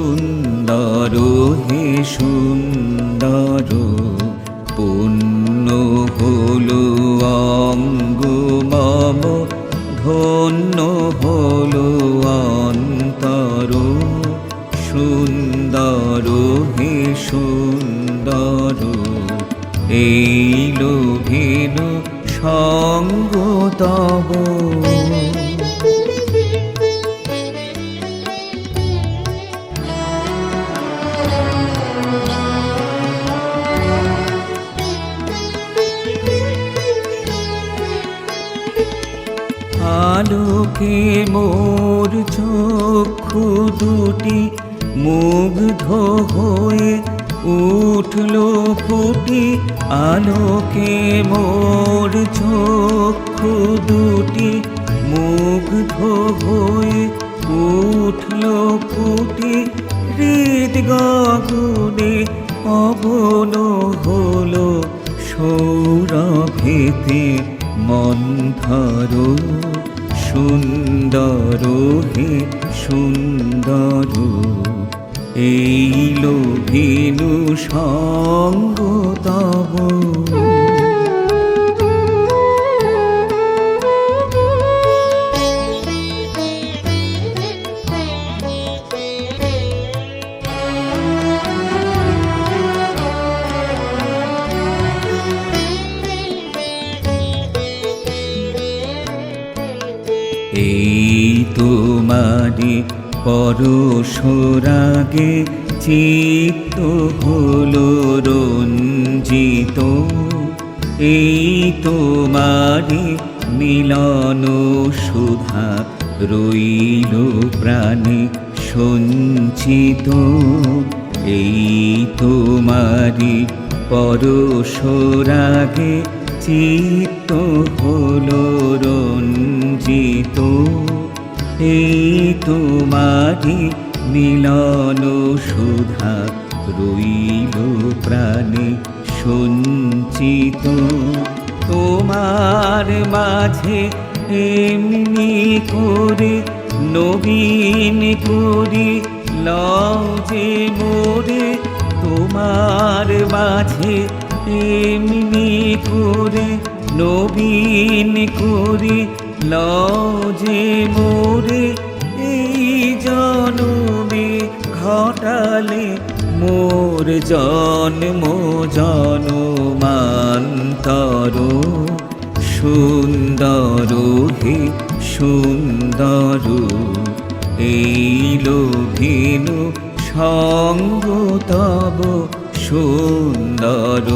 সুন্দর হে সুন্দর, পুণ্য হলো অঙ্গ মম, ধন্য হলো অন্তর। সুন্দর হে সুন্দর, এই লোভিল সঙ্গ তব। আলোকে মোর চক্ষু দুটি মুগ্ধ হয়ে উঠল ফুটি। আলোকে মোর চক্ষু দুটি মুগ্ধ হয়ে উঠল ফুটি। হৃদ গগনে পবন হলো সৌরভেতে মন্থর। সুন্দর হে সুন্দর, এই লোভিনু সঙ্গ তব। এই তোমারি পরশরাগে চিত্ত হলো রঞ্জিত। এই তোমারি মিলন সুধা রইল প্রাণে সঞ্চিত। এই তোমারি পরশরাগে চিত্ত হলো রঞ্জিত। এই তোমারি মিলন সুধা রইল প্রাণে সঞ্চিত। তোমার মাঝে এমনি করে নবীন করি লও যে মোরে। তোমার মাঝে এমনি করে নবীন করি লও যে মোরে। এই জনমে ঘটালে মোর জন্ম জনমান্তর। সুন্দর হে সুন্দর, এই লোভিনু সঙ্গ তব। সুন্দর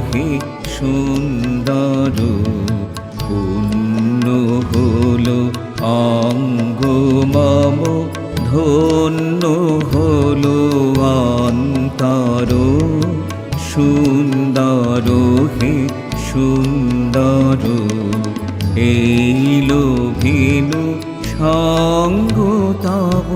হে সুন্দর, পুণ্য হলো অঙ্গ মম, ধন্য হলো অন্তর। সুন্দর হে সুন্দর, এই লোভিনু সঙ্গ তব।